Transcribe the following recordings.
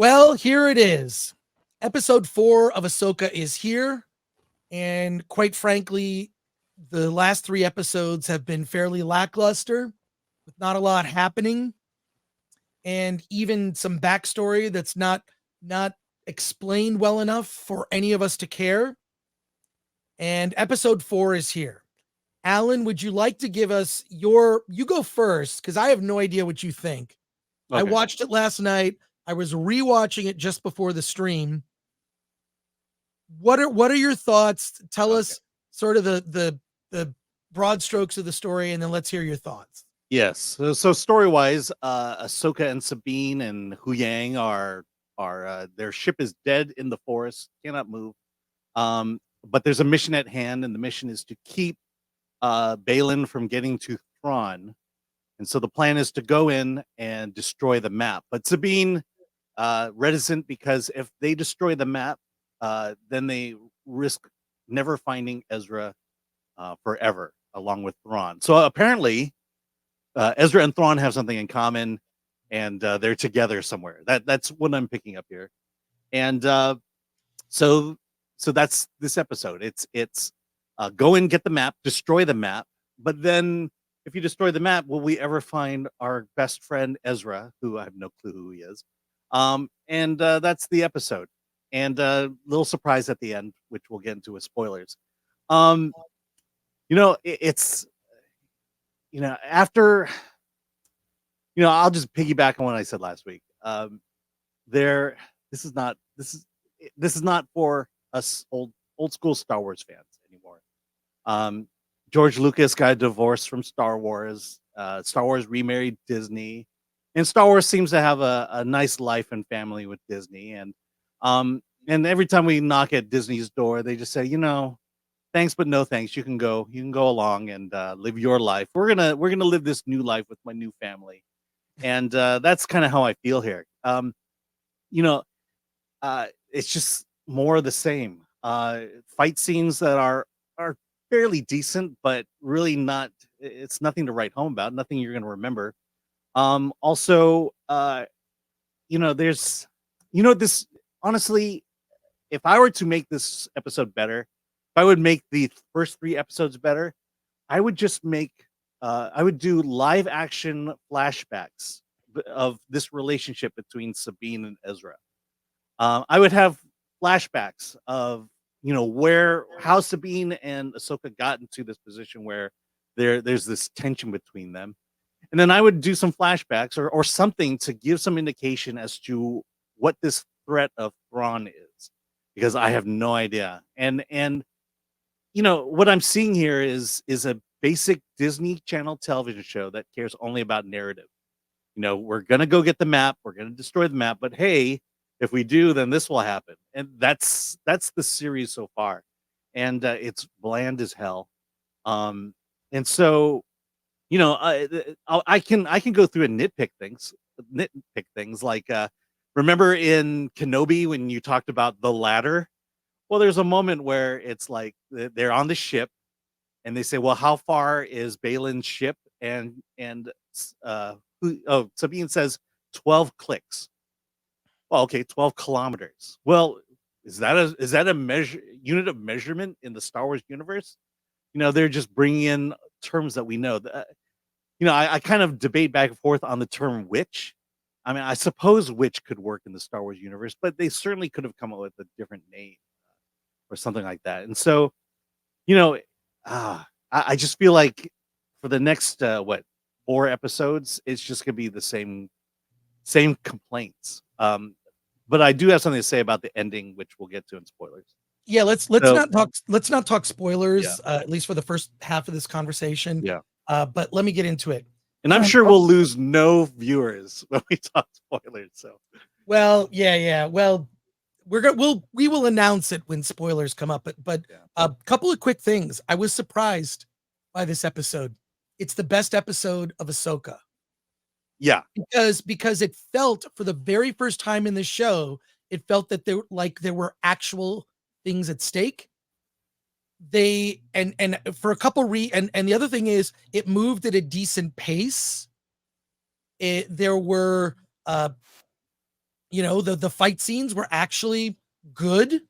Well, here it is. Episode 4 of Ahsoka is here. And quite frankly, the last 3 episodes have been fairly lackluster, with not a lot happening. And even some backstory that's not explained well enough for any of us to care. And episode 4 is here. Alan, would you like to give us you go first, because I have no idea what you think. I Okay. watched it last night. I was rewatching it just before the stream. What are your thoughts? Tell us sort of the broad strokes of the story, and then let's hear your thoughts. Yes. So story-wise, Ahsoka and Sabine and Hu Yang are their ship is dead in the forest, cannot move. But there's a mission at hand, and the mission is to keep Balin from getting to Thrawn. And so the plan is to go in and destroy the map. But Sabine reticent, because if they destroy the map, then they risk never finding Ezra forever, along with Thrawn. So apparently, Ezra and Thrawn have something in common, and they're together somewhere. That's what I'm picking up here. And so that's this episode. It's go and get the map, destroy the map, but then if you destroy the map, will we ever find our best friend Ezra, who I have no clue who he is? And that's the episode. And a little surprise at the end, which we'll get into with spoilers. It's after I'll just piggyback on what I said last week. This is not for us old school Star Wars fans anymore. George Lucas got a divorce from Star Wars. Star Wars remarried Disney, and Star Wars seems to have a nice life and family with Disney. And every time we knock at Disney's door, they just say, thanks, but no thanks. You can go along and live your life. We're gonna live this new life with my new family, and that's kind of how I feel here. It's just more of the same. Fight scenes that are fairly decent, but really not. It's nothing to write home about. Nothing you're going to remember. Also, there's, this honestly, if I were to make this episode better, if I would make the first 3 episodes better, I would just I would do live action flashbacks of this relationship between Sabine and Ezra. I would have flashbacks of how Sabine and Ahsoka got into this position where there's this tension between them, and then I would do some flashbacks or something to give some indication as to what this threat of Thrawn is, because I have no idea. And what I'm seeing here is a basic Disney Channel television show that cares only about narrative. We're gonna go get the map, we're gonna destroy the map, but hey, if we do, then this will happen. And that's the series so far. And it's bland as hell. And so, I can go through and nitpick things like, remember in Kenobi when you talked about the ladder? Well, there's a moment where it's like they're on the ship and they say, well, how far is Balin's ship? And Sabine says 12 clicks. Well, okay, 12 kilometers. Well, is that a unit of measurement in the Star Wars universe? They're just bringing in terms that we know. I kind of debate back and forth on the term witch. I mean, I suppose witch could work in the Star Wars universe, but they certainly could have come up with a different name or something like that. And so, I just feel like for the next 4 episodes, it's just gonna be the same complaints. But I do have something to say about the ending, which we'll get to in spoilers. Yeah, let's not talk spoilers, at least for the first half of this conversation. Yeah. But let me get into it. And I'm sure we'll lose no viewers when we talk spoilers. So, well, yeah. Well, we will announce it when spoilers come up. But a couple of quick things. I was surprised by this episode. It's the best episode of Ahsoka. Yeah, because it felt, for the very first time in the show, it felt that there were actual things at stake. They and for a couple and the other thing is, it moved at a decent pace. There were The fight scenes were actually good.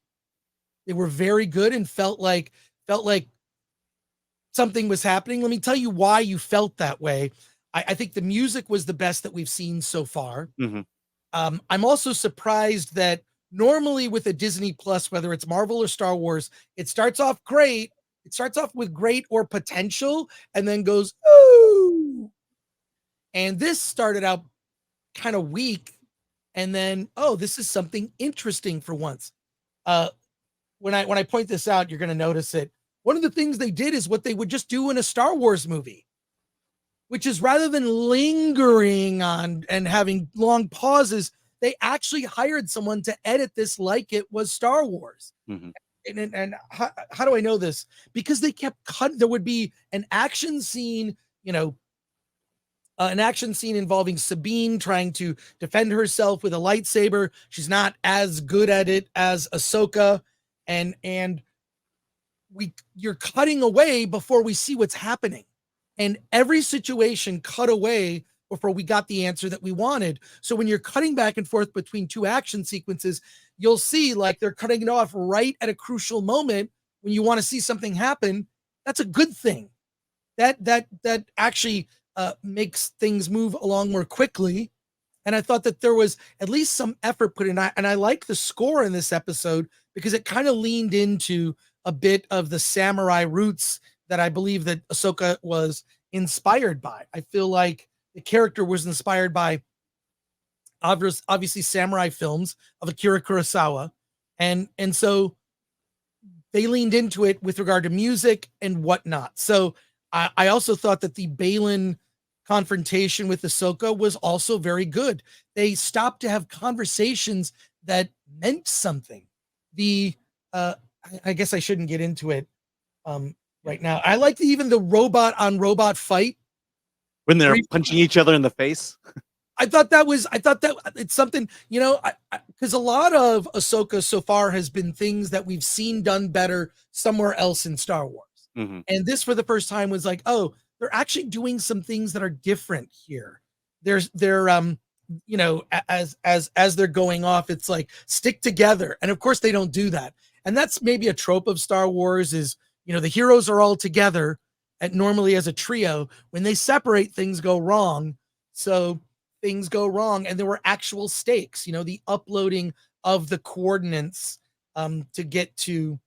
They were very good and felt like something was happening. Let me tell you why you felt that way. I think the music was the best that we've seen so far. Mhm. I'm also surprised that normally with a Disney Plus, whether it's Marvel or Star Wars, it starts off great. It starts off with great or potential and then goes, ooh. And this started out kind of weak. And then, oh, this is something interesting for once. Uh, when I point this out, you're going to notice it. One of the things they did is what they would just do in a Star Wars movie, which is rather than lingering on and having long pauses, they actually hired someone to edit this like it was Star Wars. Mhm. And how do I know this? Because they kept cutting. There would be an action scene, an action scene involving Sabine trying to defend herself with a lightsaber. She's not as good at it as Ahsoka, and you're cutting away before we see what's happening. And every situation cut away before we got the answer that we wanted. So when you're cutting back and forth between two action sequences, you'll see like they're cutting it off right at a crucial moment when you want to see something happen. That's a good thing. That actually makes things move along more quickly. And I thought that there was at least some effort put in. And I like the score in this episode because it kind of leaned into a bit of the samurai roots that I believe that Ahsoka was inspired by. I feel like the character was inspired by obviously samurai films of Akira Kurosawa. And so they leaned into it with regard to music and whatnot. So I also thought that the Balin confrontation with Ahsoka was also very good. They stopped to have conversations that meant something. The I guess I shouldn't get into it right now. I like even the robot on robot fight When they're punching each other in the face. I thought that it's something, because a lot of Ahsoka so far has been things that we've seen done better somewhere else in Star Wars. Mhm. And this for the first time was like, oh, they're actually doing some things that are different here. They're as they're going off, it's like stick together. And of course they don't do that. And that's maybe a trope of Star Wars is, the heroes are all together and normally as a trio. When they separate, things go wrong. So things go wrong and there were actual stakes, the uploading of the coordinates to get to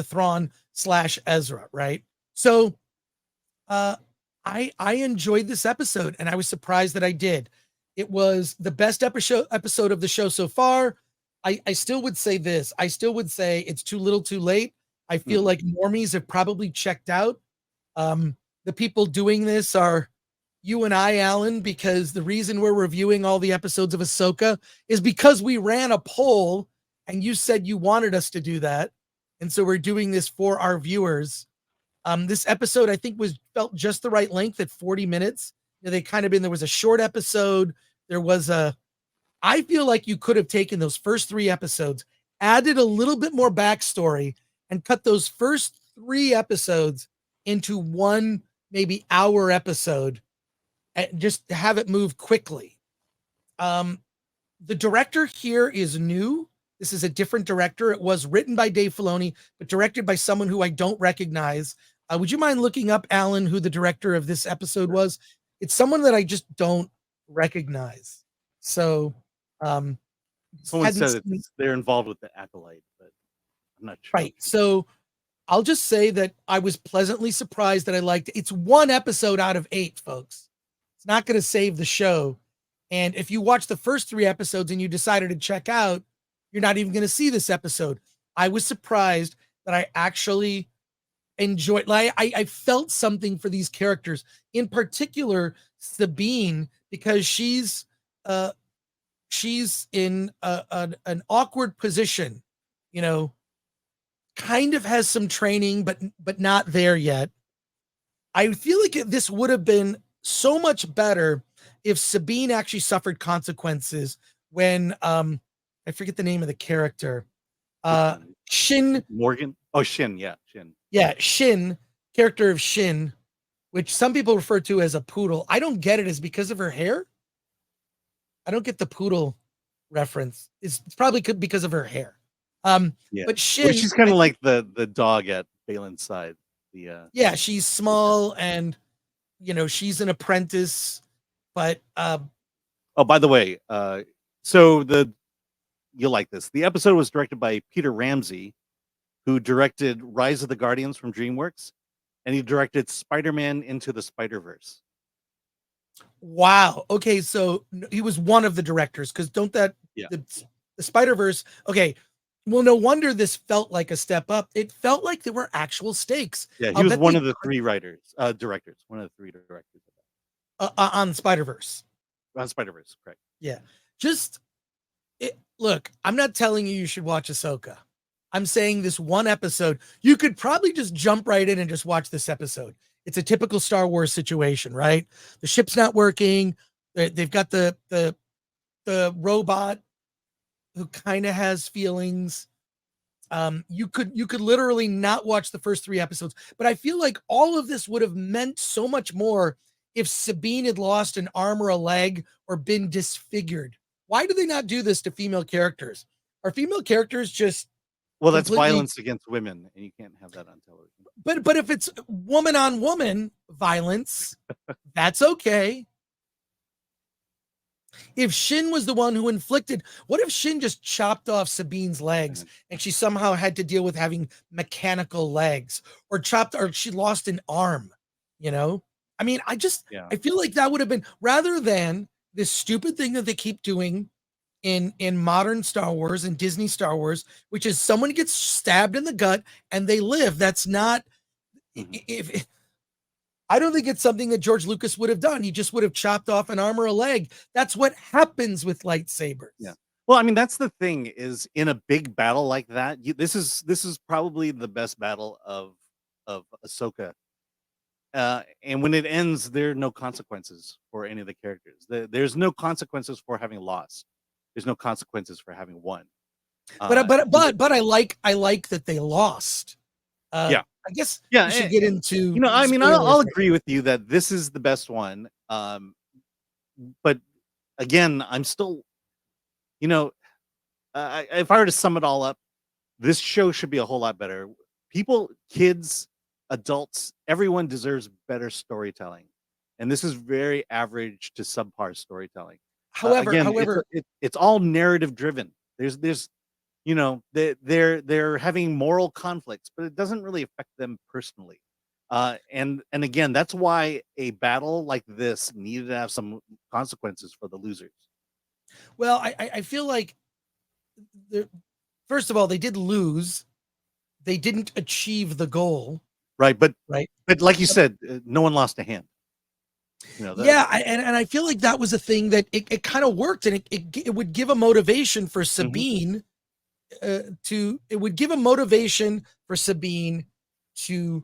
Thrawn / Ezra, right? So I enjoyed this episode and I was surprised that I did. It was the best episode of the show so far. I still would say this. I still would say it's too little too late. I feel like normies have probably checked out. The people doing this are you and I, Alan, because the reason we're reviewing all the episodes of Ahsoka is because we ran a poll and you said you wanted us to do that. And so we're doing this for our viewers. This episode, I think, felt just the right length at 40 minutes. There was a short episode. I feel like you could have taken those first 3 episodes, added a little bit more backstory, and cut those first 3 episodes into one, maybe hour episode, and just have it move quickly. The director here is new. This is a different director. It was written by Dave Filoni, but directed by someone who I don't recognize. Would you mind looking up, Alan, who the director of this episode was? It's someone that I just don't recognize. So, Someone said they're involved with the Acolyte, but I'm not sure. Right. So I'll just say that I was pleasantly surprised that I liked it. It's 1 episode out of 8, folks. It's not going to save the show. And if you watch the first 3 episodes and you decided to check out, you're not even going to see this episode. I was surprised that I actually enjoyed. I felt something for these characters, in particular Sabine, because she's in an awkward position, kind of has some training, but not there yet. I feel like this would have been so much better if Sabine actually suffered consequences when I forget the name of the character. Shin Morgan. Oh, Shin. Yeah. Shin. Yeah. Shin, character of Shin, which some people refer to as a poodle. I don't get it. Is because of her hair? I don't get the poodle reference. It's probably because of her hair. Yeah, But well, Shin, she's kind of like the dog at Balin's side. yeah, she's small and she's an apprentice, but Oh, by the way, so you'll like this. The episode was directed by Peter Ramsey, who directed Rise of the Guardians from DreamWorks, and he directed Spider-Man Into the Spider-Verse. wow. Okay, so he was one of the directors because don't that Yeah. the Spider-Verse. Okay, well, no wonder this felt like a step up. It felt like there were actual stakes. Yeah, he I'll was bet one they of the directors, one of the three directors on Spider-Verse. on Spider-Verse, correct? Yeah, just look. I'm not telling you should watch Ahsoka. I'm saying this one episode. You could probably just jump right in and just watch this episode. It's a typical Star Wars situation, right? The ship's not working. They've got the robot who kind of has feelings. You could literally not watch the first 3 episodes, but I feel like all of this would have meant so much more if Sabine had lost an arm or a leg or been disfigured. Why do they not do this to female characters? Are female characters just Well, that's completely violence against women, and you can't have that on television. but if it's woman on woman violence, that's okay. If Shin was the one who inflicted, what if Shin just chopped off Sabine's legs and she somehow had to deal with having mechanical legs or she lost an arm, I mean, I feel like that would have been rather than this stupid thing that they keep doing in modern Star Wars and Disney Star Wars, which is someone gets stabbed in the gut and they live. That's not, if I don't think it's something that George Lucas would have done. He just would have chopped off an arm or a leg. That's what happens with lightsabers. Yeah. Well, I mean, that's the thing is in a big battle like that, this is probably the best battle of Ahsoka. And when it ends, there are no consequences for any of the characters. There's no consequences for having lost. There's no consequences for having won. But I like that they lost. Yeah. I guess Yeah, we should get into. I mean, I'll agree with you that this is the best one. But again, I'm still, if I were to sum it all up, this show should be a whole lot better. People, kids, adults, everyone deserves better storytelling, and this is very average to subpar storytelling. However, it's all narrative driven. There's they're having moral conflicts, but it doesn't really affect them personally. And again, that's why a battle like this needed to have some consequences for the losers. Well, I feel like first of all, they did lose. They didn't achieve the goal. Right. But right. But like you said, no one lost a hand. And I feel like that was a thing that it kind of worked, and it would give a motivation for Sabine it would give a motivation for Sabine to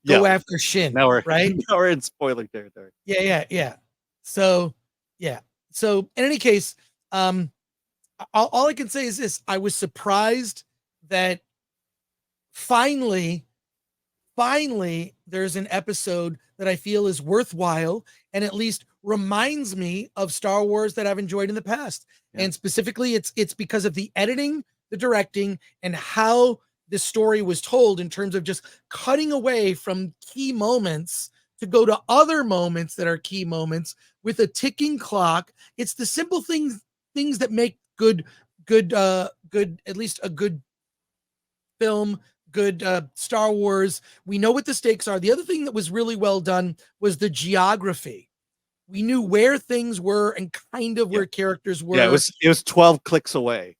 go after Shin. Now we're right. Now we're in spoiler territory. Yeah. So in any case, all I can say is this: I was surprised that finally there's an episode that I feel is worthwhile and at least reminds me of Star Wars that I've enjoyed in the past. Yeah. And specifically, it's because of the editing, the directing, and how the story was told in terms of just cutting away from key moments to go to other moments that are key moments with a ticking clock. It's the simple things that make good, at least a good film, good Star Wars. We know what the stakes are. The other thing that was really well done was the geography. We knew where things were and kind of where characters were. Yeah, it was 12 clicks away.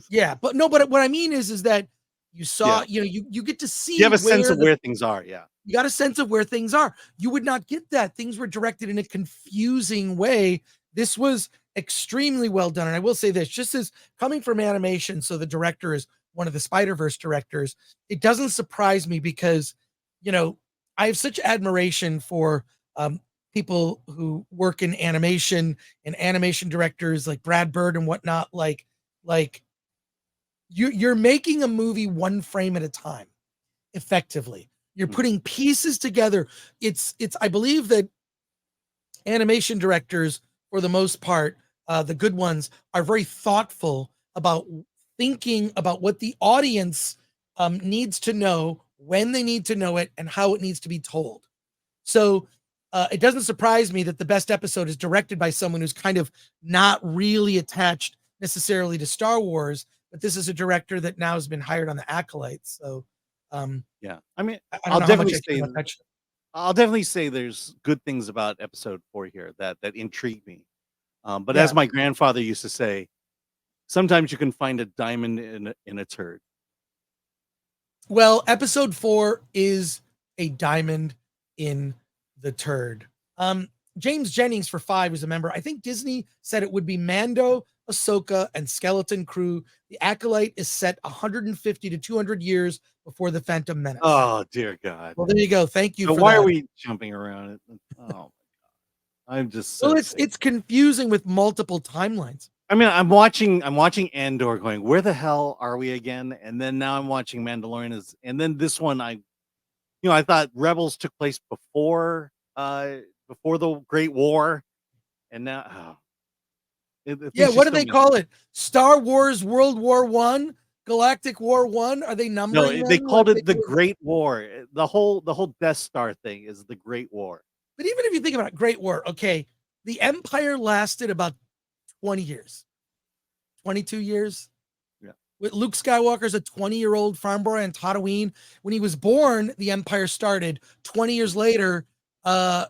Yeah, but what I mean is that you saw, you get to see. You have a sense of where things are. Yeah. You got a sense of where things are. You would not get that. Things were directed in a confusing way. This was extremely well done. And I will say this, just as coming from animation, so the director is one of the Spider-Verse directors, it doesn't surprise me because, I have such admiration for people who work in animation and animation directors like Brad Bird and whatnot. Like you're making a movie one frame at a time, effectively. You're putting pieces together. I believe that animation directors, for the most part, the good ones, are very thoughtful about thinking about what the audience needs to know, when they need to know it, and how it needs to be told. So it doesn't surprise me that the best episode is directed by someone who's kind of not really attached necessarily to Star Wars, but this is a director that now has been hired on the Acolytes. So Yeah, I mean, I I'll don't know how much definitely I care say about that show. I'll definitely say there's good things about episode 4 here that intrigue me. But as Yeah. my grandfather used to say, sometimes you can find a diamond in a turd. Well, episode 4 is a diamond in the turd. James Jennings for 5 is a member. I think Disney said it would be Mando, Ahsoka, and Skeleton Crew. The Acolyte is set 150 to 200 years before the Phantom Menace. Oh dear God! Well, there you go. Thank you So for why that. are we jumping around it? Oh my God, I'm just so Well, sick. it's confusing with multiple timelines. I mean, I'm watching Andor, going, where the hell are we again? And then now I'm watching Mandalorian, and then this one, I thought Rebels took place before the Great War, and now Yeah, things what just do don't they make call it? Star Wars World War One, Galactic War One? Are they no. numbering They them called like they it the do? Great War. The whole Death Star thing is the Great War. But even if you think about it, Great War, okay, the Empire lasted about 20 years, 22 years. Yeah. With Luke Skywalker's a 20-year-old farm boy on Tatooine. When he was born, the Empire started. 20 years later, the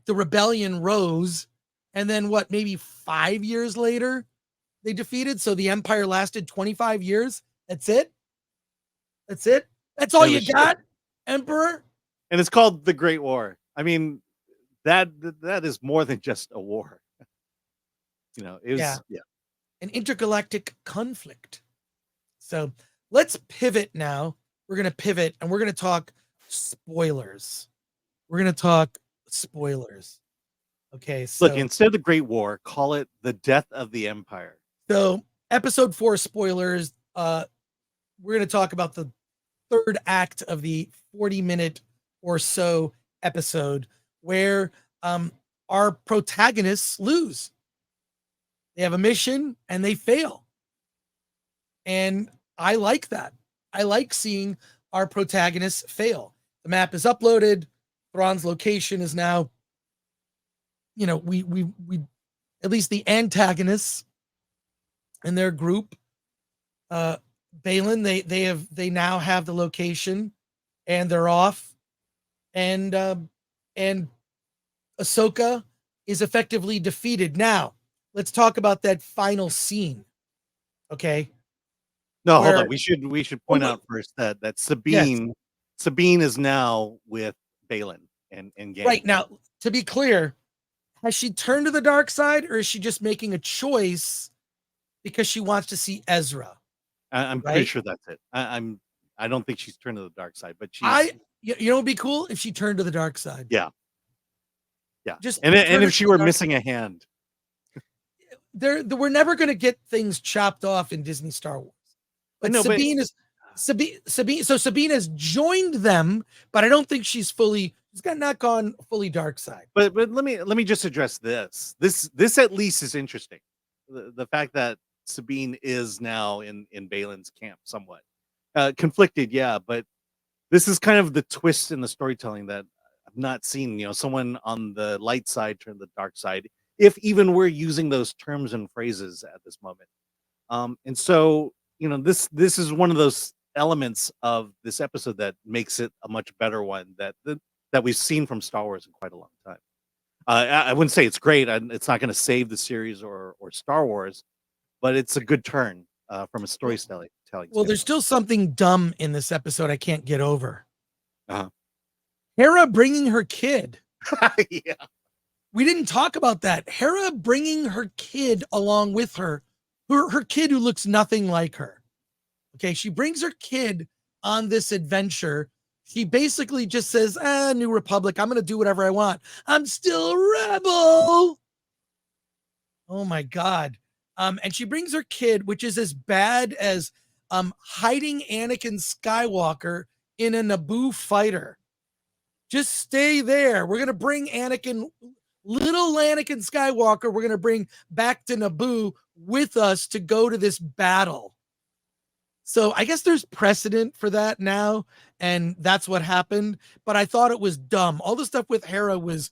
rebellion rose. And then what, maybe 5 years later, they defeated. So the Empire lasted 25 years. That's it. That's it. That's all Holy you shit. got, Emperor. And it's called the Great War. I mean, that is more than just a war. It Yeah. was An intergalactic conflict. So let's pivot now. We're going to pivot and we're going to talk spoilers. We're going to talk spoilers. Okay. Look, instead of the Great War, call it the death of the Empire. So episode 4 spoilers. We're going to talk about the third act of the 40-minute or so episode where our protagonists lose. They have a mission and they fail. And I like that. I like seeing our protagonists fail. The map is uploaded. Thrawn's location is now, we at least the antagonists in their group, Balin, they now have the location and they're off. And Ahsoka is effectively defeated. Now, let's talk about that final scene. Okay. No, hold on. We should point out first that Yes. Sabine is now with Balin and gang. Right. Now, to be clear, has she turned to the dark side or is she just making a choice because she wants to see Ezra? I'm pretty sure that's it. I don't think she's turned to the dark side, but it'd be cool if she turned to the dark side. Yeah. And if she were missing a hand. We're never going to get things chopped off in Disney Star Wars. But Sabine has joined them, but I don't think she's not gone fully dark side. But let me just address this. This at least is interesting. The fact that Sabine is now in Balin's camp somewhat. Conflicted, yeah, but this is kind of the twist in the storytelling that I've not seen. Someone on the light side turn to the dark side, if even we're using those terms and phrases at this moment. And so, this is one of those elements of this episode that makes it a much better one that we've seen from Star Wars in quite a long time. I wouldn't say it's great. It's not going to save the series or Star Wars, but it's a good turn from a storytelling. Well, there's still something dumb in this episode I can't get over. Uh-huh. Hera bringing her kid. Yeah. We didn't talk about that. Hera bringing her kid along with her, her kid who looks nothing like her. Okay, she brings her kid on this adventure. She basically just says, New Republic, I'm going to do whatever I want. I'm still a rebel. Oh my God. And she brings her kid, which is as bad as hiding Anakin Skywalker in a Naboo fighter. Just stay there. We're going to bring Anakin little Anakin Skywalker, we're going to bring back to Naboo with us to go to this battle. So I guess there's precedent for that now, and that's what happened. But I thought it was dumb. All the stuff with Hera was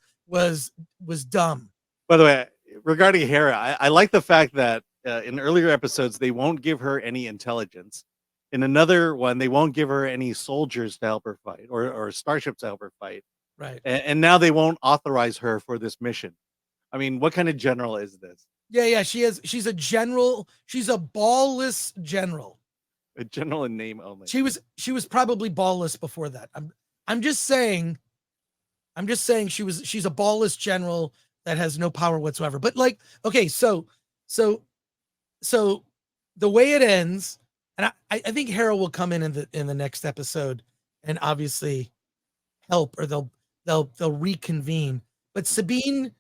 dumb. By the way, regarding Hera, I like the fact that in earlier episodes they won't give her any intelligence. In another one, they won't give her any soldiers to help her fight or starships to help her fight. Right. And now they won't authorize her for this mission. I mean, what kind of general is this? Yeah. She's a general. She's a ballless general. A general in name only. She was probably ballless before that. I'm just saying she's a ballless general that has no power whatsoever. But like, okay, so the way it ends, and I think Hera will come in the next episode and obviously help, or they'll reconvene. But Sabine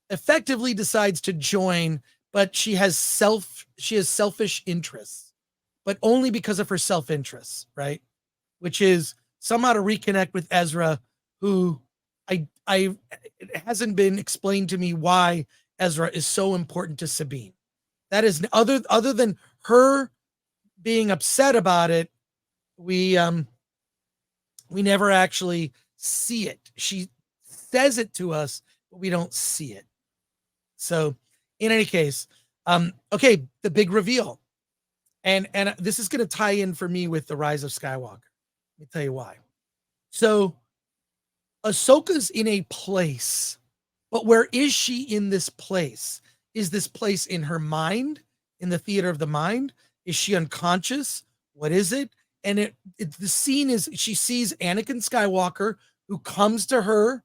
effectively decides to join, but she has selfish interests, but only because of her self-interests, right? Which is somehow to reconnect with Ezra, who it hasn't been explained to me why Ezra is so important to Sabine. That is other than her being upset about it, we never actually see it. She says it to us, but we don't see it. So in any case, okay, the big reveal. And this is going to tie in for me with the Rise of Skywalker. Let me tell you why. So Ahsoka's in a place, but where is she in this place? Is this place in her mind, in the theater of the mind? Is she unconscious? What is it? And the scene is she sees Anakin Skywalker, who comes to her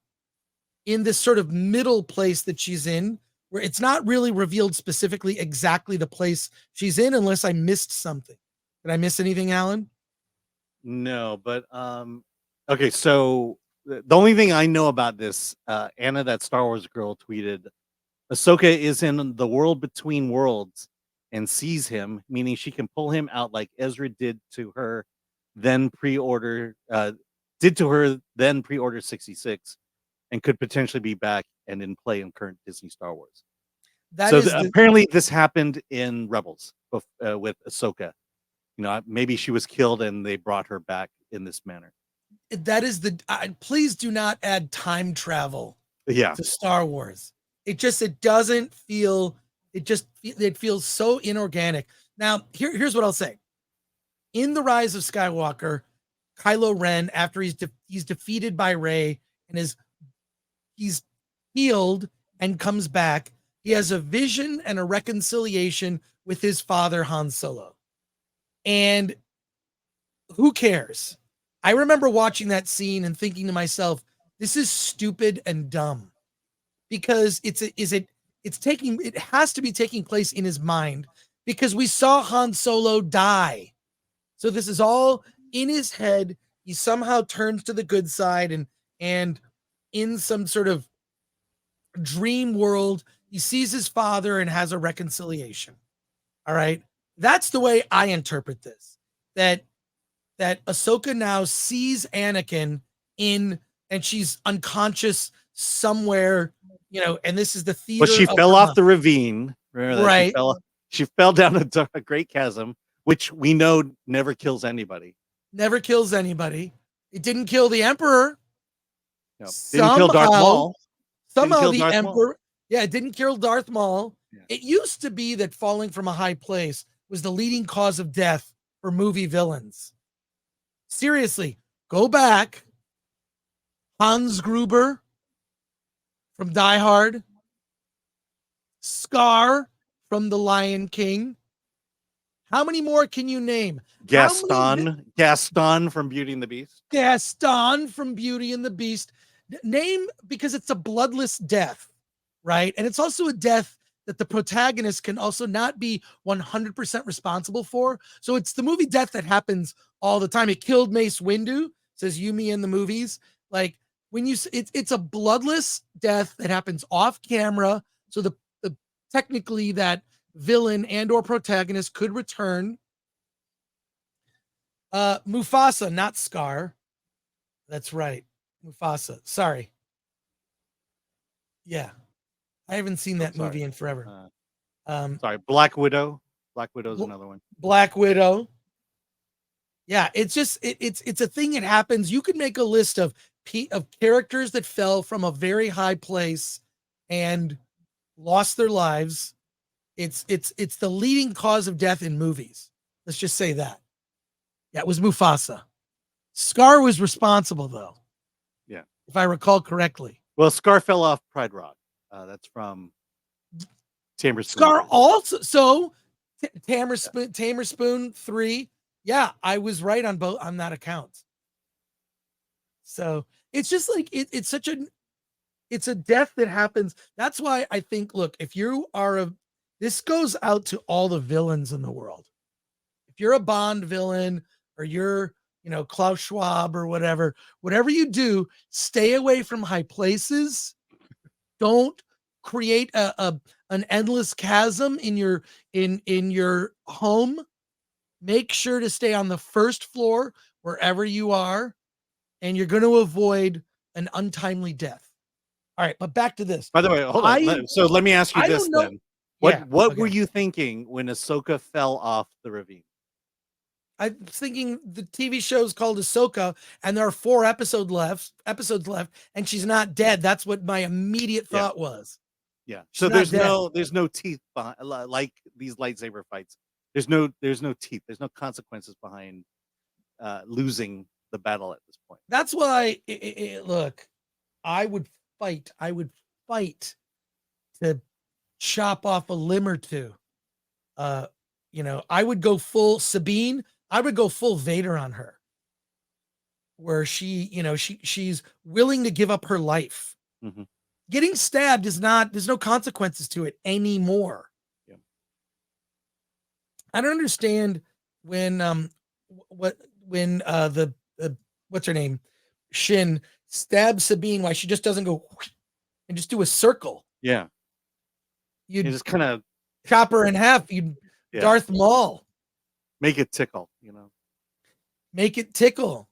in this sort of middle place that she's in, where it's not really revealed specifically exactly the place she's in, unless I missed something. Did I miss anything, Alan? No, but okay, so the only thing I know about this, Anna, that Star Wars girl, tweeted, Ahsoka is in the world between worlds and sees him, meaning she can pull him out like Ezra did to her, then pre-order 66, and could potentially be back and in play in current Disney Star Wars. Apparently this happened in Rebels with Ahsoka. You know, maybe she was killed and they brought her back in this manner. That is please do not add time travel to Star Wars. It feels so inorganic. Now, here's what I'll say. In The Rise of Skywalker, Kylo Ren, after he's defeated by Rey and he's healed and comes back, he has a vision and a reconciliation with his father, Han Solo. And who cares? I remember watching that scene and thinking to myself, this is stupid and dumb, because it has to be taking place in his mind, because we saw Han Solo die. So this is all in his head. He somehow turns to the good side, and in some sort of dream world, he sees his father and has a reconciliation. All right. That's the way I interpret this. That Ahsoka now sees Anakin and she's unconscious somewhere, and this is the theater. But she fell off the ravine. Remember that? Right. She fell down a great chasm, which we know never kills anybody. Never kills anybody. It didn't kill the Emperor. No, didn't kill Darth Maul. Somehow the Emperor. Yeah, it didn't kill Darth Maul. Yeah. It used to be that falling from a high place was the leading cause of death for movie villains. Seriously, go back. Hans Gruber from Die Hard. Scar from The Lion King. How many more can you name? Gaston from Beauty and the Beast. Gaston from Beauty and the Beast. Name, because it's a bloodless death, right? And it's also a death that the protagonist can also not be 100% responsible for. So it's the movie death that happens all the time. It killed Mace Windu, says Yumi in the movies. Like, when it's a bloodless death that happens off camera. So the technically that villain and or protagonist could return. Mufasa, not Scar. That's right. Mufasa. Sorry. Yeah. I haven't seen that sorry. movie in forever. Sorry, Black Widow. Black Widow is another one. Black Widow. Yeah, it's just it's a thing that happens. You could make a list of characters that fell from a very high place and lost their lives. It's the leading cause of death in movies. Let's just say that. Yeah, it was Mufasa. Scar was responsible though. Yeah, if I recall correctly. Well, Scar fell off Pride Rock. That's from Tamer Spoon. Scar also. So Tamer Spoon 3. Yeah, I was right on both on that account. So it's just like it's a death that happens. That's why I think, look, if you are this goes out to all the villains in the world. If you're a Bond villain or you're, Klaus Schwab or whatever you do, stay away from high places. Don't create an endless chasm in your home. Make sure to stay on the first floor wherever you are, and you're going to avoid an untimely death. All right, but back to this. By the way, hold on. So let me ask you this then. What were you thinking when Ahsoka fell off the ravine? I'm thinking the TV show is called Ahsoka, and there are 4 episodes left, and she's not dead. That's what my immediate thought was. Yeah. So there's no teeth behind, like these lightsaber fights. There's no teeth. There's no consequences behind losing the battle at this point. That's why. Look, I would fight to chop off a limb or two. I would go full Sabine. I would go full Vader on her, where she's willing to give up her life. Mm-hmm. Getting stabbed there's no consequences to it anymore. Yeah. I don't understand when the what's her name? Shin stabs Sabine, why she just doesn't go and just do a circle. Yeah. You just kind of chop her in half. Darth Maul. Make it tickle, Make it tickle.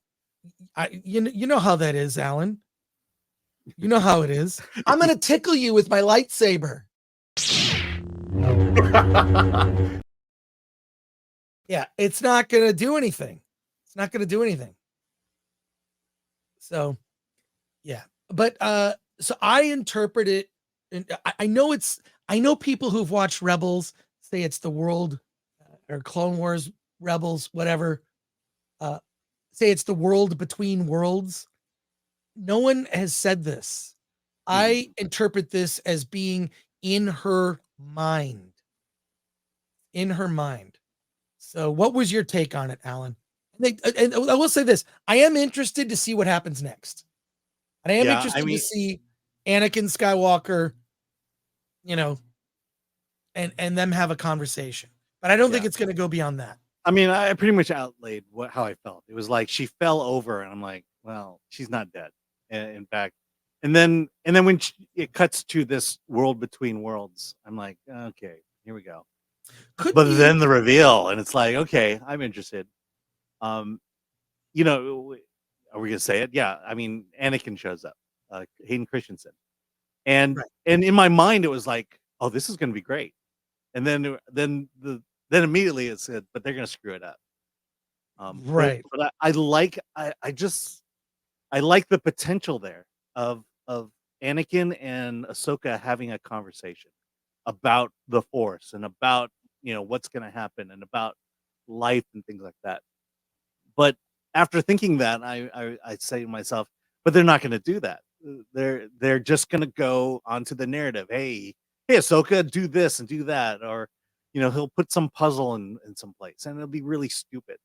You know how that is, Alan. You know how it is. I'm going to tickle you with my lightsaber. Yeah, it's not going to do anything. It's not going to do anything. So, yeah. But so I interpret it, and I know people who've watched Rebels say it's the world or Clone Wars, Rebels, whatever, say it's the world between worlds. No one has said this. I interpret this as being in her mind. In her mind. So what was your take on it, Alan? And I will say this. I am interested to see what happens next. And I am interested to see Anakin Skywalker, and them have a conversation. But I don't think it's going to go beyond that. I mean, I pretty much outlaid how I felt. It was like she fell over, and I'm like, well, she's not dead. In fact, and then when it cuts to this world between worlds, I'm like, okay, here we go. Then the reveal, and it's like, okay, I'm interested. Are we gonna say it? Yeah. I mean, Anakin shows up, Hayden Christensen, and in my mind, it was like, oh, this is gonna be great. And then immediately it said, but they're gonna screw it up. But I like the potential there of Anakin and Ahsoka having a conversation about the Force and about what's going to happen and about life and things like that. But after thinking that, I say to myself, but they're not going to do that. They're just going to go onto the narrative. Hey, Ahsoka, do this and do that, or he'll put some puzzle in some place, and it'll be really stupid.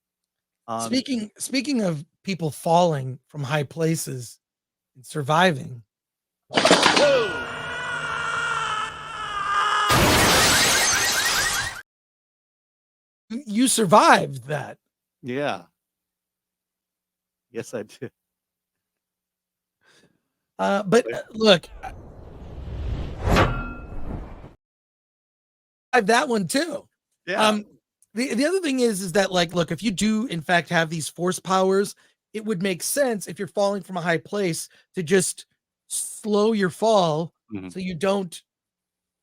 Speaking of people falling from high places and surviving. You survived that. Yeah. Yes, I did. But look, I have that one too. Yeah. The other thing is that, like, look, if you do in fact have these force powers, it would make sense if you're falling from a high place to just slow your fall so you don't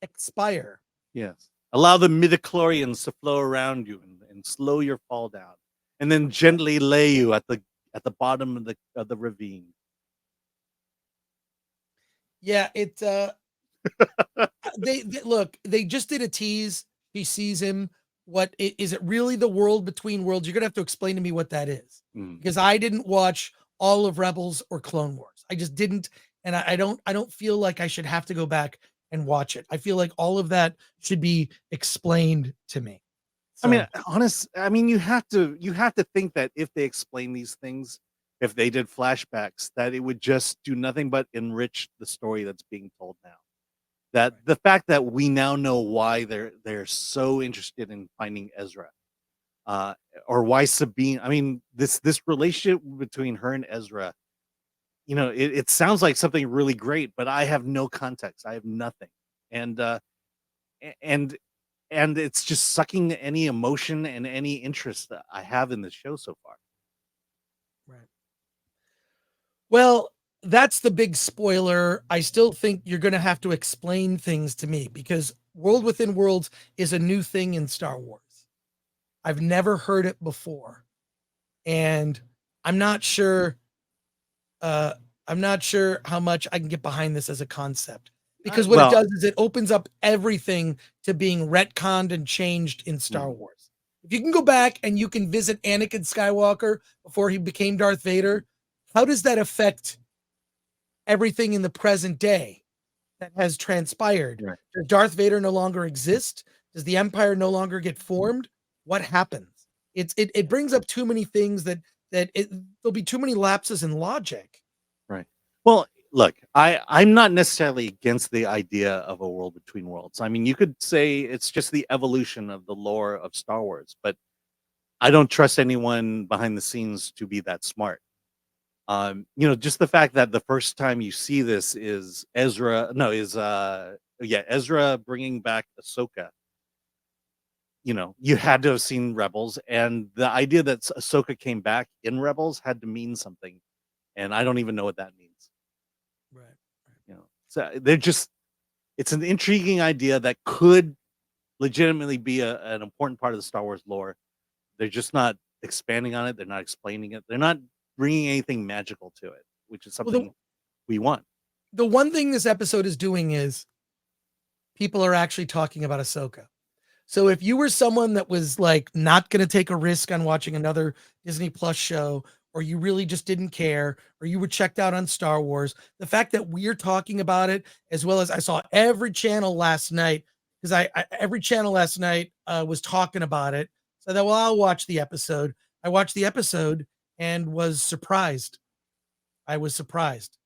expire. Yes. Allow the midichlorians to flow around you and slow your fall down, and then gently lay you at the bottom of the ravine. Yeah, they look, they just did a tease. He sees him. Is it really the world between worlds? You're gonna have to explain to me what that is. Mm. Because I didn't watch all of Rebels or Clone Wars. I just didn't, and I don't feel like I should have to go back and watch it. I feel like all of that should be explained to me. I mean, So I mean, you have to think that if they explain these things, if they did flashbacks, that it would just do nothing but enrich the story that's being told now. That Right. the fact that we now know why they're so interested in finding Ezra, uh, or why Sabine. I mean, this relationship between her and Ezra, it sounds like something really great, but I have no context. I have nothing, and and and it's just sucking any emotion and any interest that I have in the show so far. right. Well, that's the big spoiler. I still think you're going to have to explain things to me because World Within Worlds is a new thing in Star Wars. I've never heard it before. And I'm not sure uh I'm not sure how much I can get behind this as a concept. Because what it Well, does is it opens up everything to being retconned and changed in Star mm, Wars. If you can go back and you can visit Anakin Skywalker before he became Darth Vader, how does that affect everything in the present day that has transpired? right. Does Darth Vader no longer exist? Does the Empire no longer get formed? What happens? It brings up too many things there'll be too many lapses in logic. Right. Well, look, I'm not necessarily against the idea of a world between worlds. I mean, you could say it's just the evolution of the lore of Star Wars, but I don't trust anyone behind the scenes to be that smart. Just the fact that the first time you see this is Ezra bringing back Ahsoka. You had to have seen Rebels, and the idea that Ahsoka came back in Rebels had to mean something, and I don't even know what that means. Right. So it's an intriguing idea that could legitimately be an important part of the Star Wars lore. They're just not expanding on it. They're not explaining it. They're not bringing anything magical to it, which is Well, something we want. the one thing this episode is doing is people are actually talking about Ahsoka. So if you were someone that was like not going to take a risk on watching another Disney Plus show, or you really just didn't care, or you were checked out on Star Wars, the fact that we're talking about it, as well as I saw every channel last night, because every channel last night was talking about it. So that, well, I'll watch the episode. I watched the episode and was surprised. I was surprised.